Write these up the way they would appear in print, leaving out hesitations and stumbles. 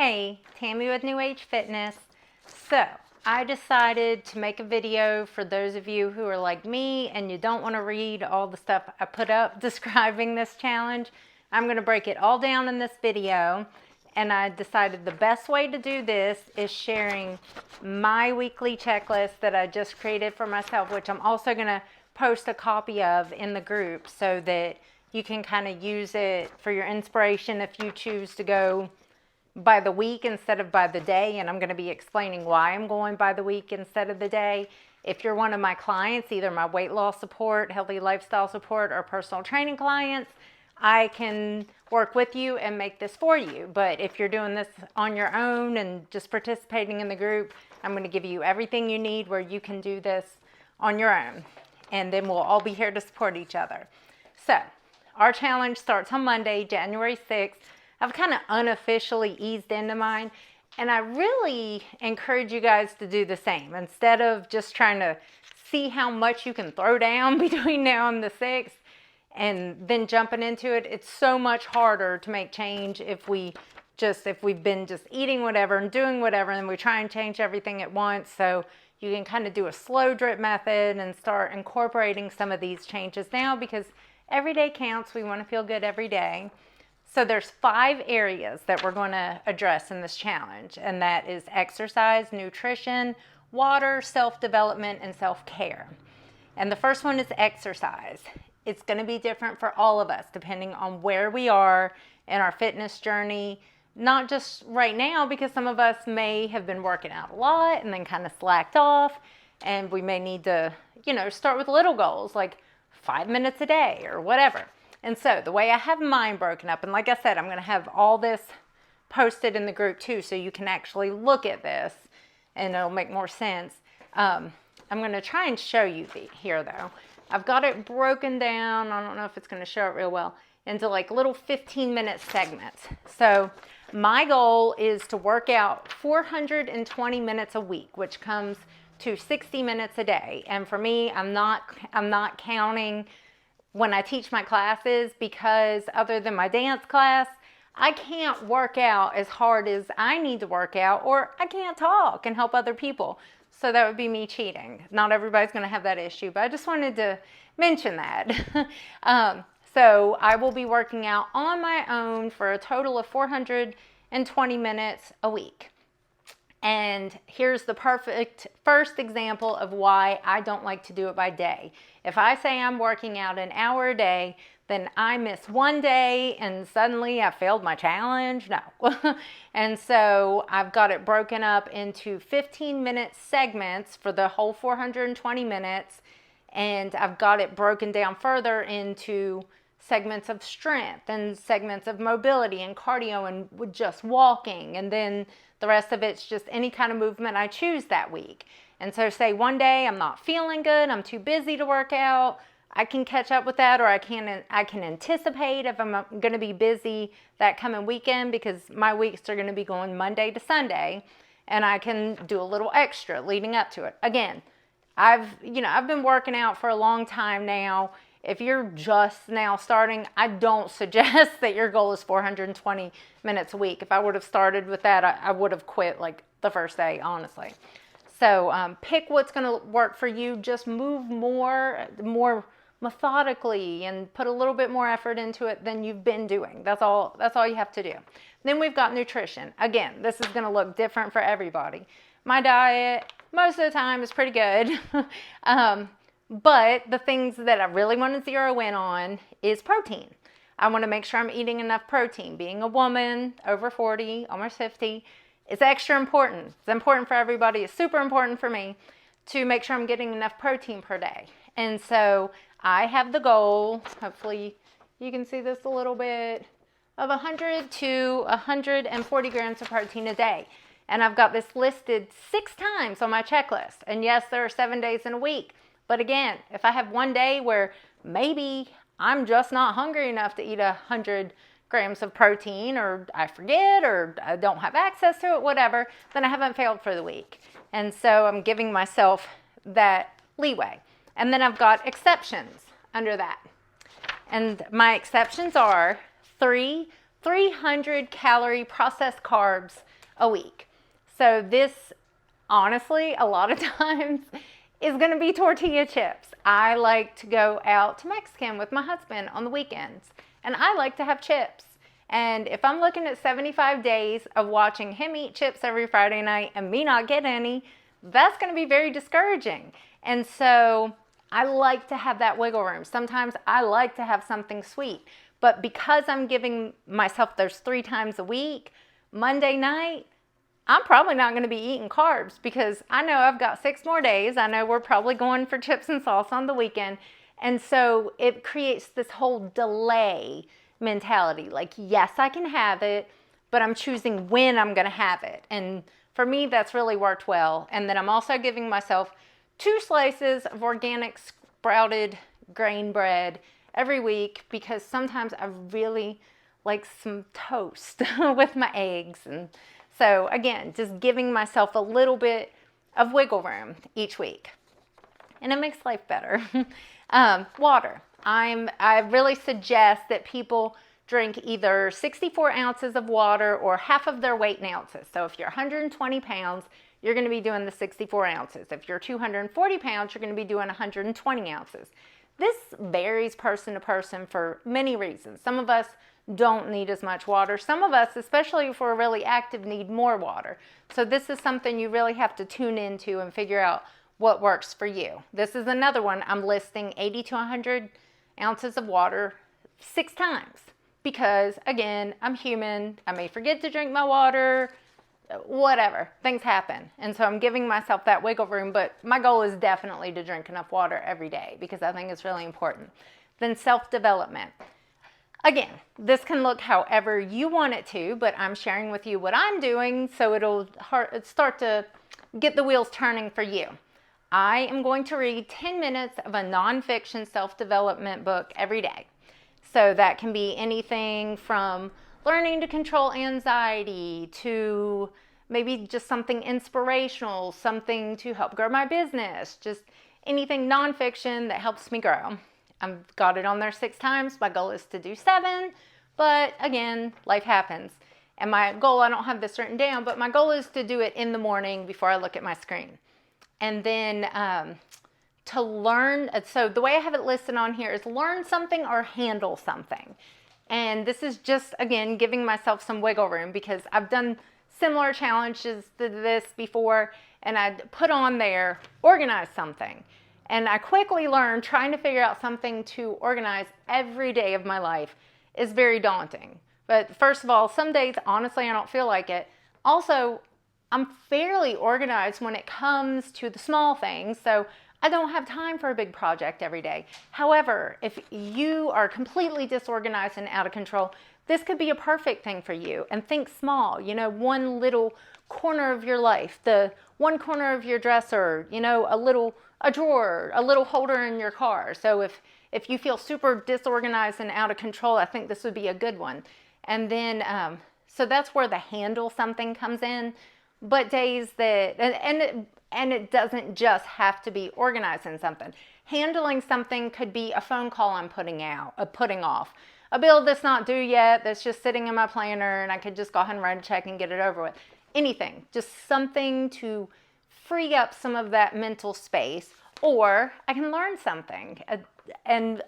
Hey, Tammy with New Age Fitness. So, I decided to make a video for those of you who are like me and you don't want to read all the stuff I put up describing this challenge. I'm going to break it all down in this video, and I decided the best way to do this is sharing my weekly checklist that I just created for myself, which I'm also going to post a copy of in the group so that you can kind of use it for your inspiration if you choose to go by the week instead of by the day, and I'm going to be explaining why I'm going by the week instead of the day. If you're one of my clients, either my weight loss support, healthy lifestyle support, or personal training clients, I can work with you and make this for you. But if you're doing this on your own and just participating in the group, I'm going to give you everything you need where you can do this on your own, and then we'll all be here to support each other. So our challenge starts on Monday, January 6th. I've kind of unofficially eased into mine, and I really encourage you guys to do the same. Instead of just trying to see how much you can throw down between now and the 6th and then jumping into it, it's so much harder to make change if we've been just eating whatever and doing whatever, and we try and change everything at once. So you can kind of do a slow drip method and start incorporating some of these changes now, because every day counts. We want to feel good every day. So there's 5 areas that we're going to address in this challenge, and that is exercise, nutrition, water, self-development, and self-care. And the first one is exercise. It's going to be different for all of us depending on where we are in our fitness journey, not just right now, because some of us may have been working out a lot and then kind of slacked off, and we may need to, start with little goals like 5 minutes a day or whatever. And so the way I have mine broken up, and like I said, I'm going to have all this posted in the group too, so you can actually look at this and it'll make more sense. I'm going to try and show you here though. I've got it broken down, I don't know if it's going to show it real well, into like little 15-minute segments. So my goal is to work out 420 minutes a week, which comes to 60 minutes a day. And for me, I'm not counting when I teach my classes, because other than my dance class, I can't work out as hard as I need to work out, or I can't talk and help other people. So that would be me cheating. Not everybody's going to have that issue, but I just wanted to mention that. So I will be working out on my own for a total of 420 minutes a week. And here's the perfect first example of why I don't like to do it by day. If I say I'm working out an hour a day, then I miss one day and suddenly I failed my challenge. No. And so I've got it broken up into 15-minute segments for the whole 420 minutes. And I've got it broken down further into segments of strength and segments of mobility and cardio and with just walking. And then the rest of it's just any kind of movement I choose that week. And so say one day I'm not feeling good, I'm too busy to work out, I can catch up with that, or I can anticipate if I'm going to be busy that coming weekend, because my weeks are going to be going Monday to Sunday, and I can do a little extra leading up to it. Again, I've been working out for a long time now. If you're just now starting, I don't suggest that your goal is 420 minutes a week. If I would have started with that, I would have quit like the first day, honestly. So pick what's going to work for you. Just move more methodically and put a little bit more effort into it than you've been doing. That's all you have to do. Then we've got nutrition. Again, this is going to look different for everybody. My diet, most of the time, is pretty good. But the things that I really want to zero in on is protein. I want to make sure I'm eating enough protein. Being a woman, over 40, almost 50, it's extra important. It's important for everybody. It's super important for me to make sure I'm getting enough protein per day. And so I have the goal, hopefully you can see this a little bit, of 100 to 140 grams of protein a day. And I've got this listed 6 times on my checklist. And yes, there are 7 days in a week. But again, if I have one day where maybe I'm just not hungry enough to eat 100 grams of protein, or I forget, or I don't have access to it, whatever, then I haven't failed for the week. And so I'm giving myself that leeway. And then I've got exceptions under that. And my exceptions are 3 300 calorie processed carbs a week. So this, honestly, a lot of times is going to be tortilla chips. I like to go out to Mexican with my husband on the weekends, and I like to have chips. And if I'm looking at 75 days of watching him eat chips every Friday night and me not get any, that's going to be very discouraging. And so I like to have that wiggle room. Sometimes I like to have something sweet, but because I'm giving myself those 3 times a week, Monday night, I'm probably not going to be eating carbs because I know I've got 6 more days. I know we're probably going for chips and sauce on the weekend. And so it creates this whole delay mentality. Like, yes, I can have it, but I'm choosing when I'm going to have it. And for me, that's really worked well. And then I'm also giving myself 2 slices of organic sprouted grain bread every week because sometimes I really like some toast with my eggs. And so again, just giving myself a little bit of wiggle room each week. And it makes life better. Water. I really suggest that people drink either 64 ounces of water or half of their weight in ounces. So if you're 120 pounds, you're going to be doing the 64 ounces. If you're 240 pounds, you're going to be doing 120 ounces. This varies person to person for many reasons. Some of us don't need as much water. Some of us, especially if we're really active, need more water. So this is something you really have to tune into and figure out what works for you. This is another one. I'm listing 80 to 100 ounces of water 6 times because, again, I'm human. I may forget to drink my water, whatever. Things happen. And so I'm giving myself that wiggle room, but my goal is definitely to drink enough water every day because I think it's really important. Then self-development. Again, this can look however you want it to, but I'm sharing with you what I'm doing so it'll start to get the wheels turning for you. I am going to read 10 minutes of a nonfiction self-development book every day. So that can be anything from learning to control anxiety to maybe just something inspirational, something to help grow my business, just anything nonfiction that helps me grow. I've got it on there 6 times. My goal is to do 7, but again, life happens. And my goal, I don't have this written down, but my goal is to do it in the morning before I look at my screen. And then to learn, so the way I have it listed on here is learn something or handle something. And this is just, again, giving myself some wiggle room because I've done similar challenges to this before, and I put on there, organize something. And I quickly learned trying to figure out something to organize every day of my life is very daunting. But first of all, some days, honestly, I don't feel like it. Also, I'm fairly organized when it comes to the small things, so I don't have time for a big project every day. However, if you are completely disorganized and out of control, this could be a perfect thing for you. And think small, one little corner of your life, the one corner of your dresser, a drawer, a little holder in your car. So if you feel super disorganized and out of control, I think this would be a good one. And then, so that's where the handle something comes in. But days that, and it doesn't just have to be organizing something. Handling something could be a phone call I'm putting off. A bill that's not due yet, that's just sitting in my planner, and I could just go ahead and write a check and get it over with. Anything, just something to free up some of that mental space, or I can learn something. And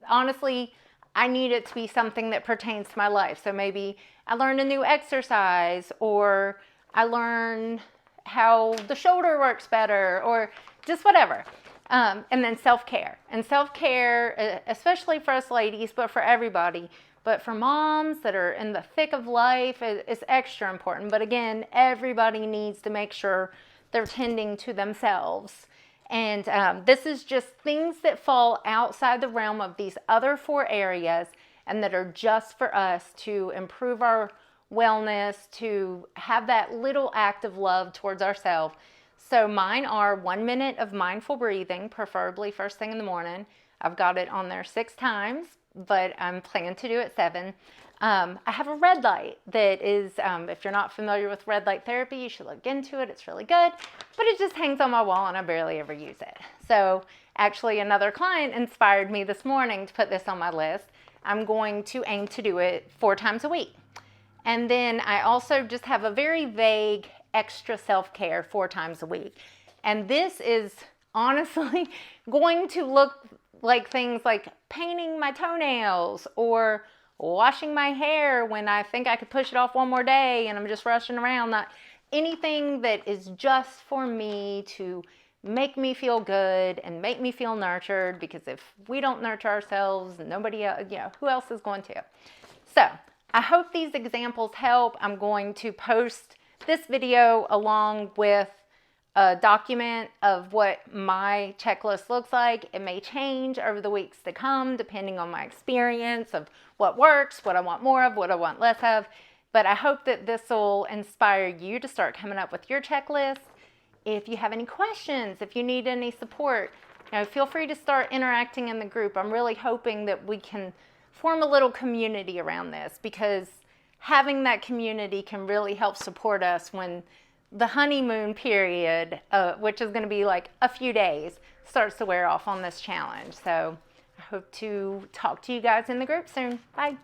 honestly, I need it to be something that pertains to my life. So maybe I learn a new exercise, or I learn how the shoulder works better, or just whatever. And then self-care. And self-care, especially for us ladies, but for everybody, but for moms that are in the thick of life, is extra important. But again, everybody needs to make sure they're tending to themselves. And this is just things that fall outside the realm of these other 4 areas and that are just for us to improve our wellness, to have that little act of love towards ourselves. So mine are 1 minute of mindful breathing, preferably first thing in the morning. I've got it on there 6 times, but I'm planning to do it 7. I have a red light that is, if you're not familiar with red light therapy, you should look into it. It's really good, but it just hangs on my wall and I barely ever use it. So actually another client inspired me this morning to put this on my list. I'm going to aim to do it 4 times a week. And then I also just have a very vague extra self-care 4 times a week. And this is honestly going to look like things like painting my toenails or washing my hair when I think I could push it off one more day and I'm just rushing around. Not anything that is just for me to make me feel good and make me feel nurtured, because if we don't nurture ourselves, nobody else, who else is going to? So I hope these examples help. I'm going to post this video along with a document of what my checklist looks like. It may change over the weeks to come depending on my experience of what works, what I want more of, what I want less of. But I hope that this will inspire you to start coming up with your checklist. If you have any questions, if you need any support, feel free to start interacting in the group. I'm really hoping that we can form a little community around this, because having that community can really help support us when the honeymoon period, which is going to be like a few days, starts to wear off on this challenge. So I hope to talk to you guys in the group soon. Bye.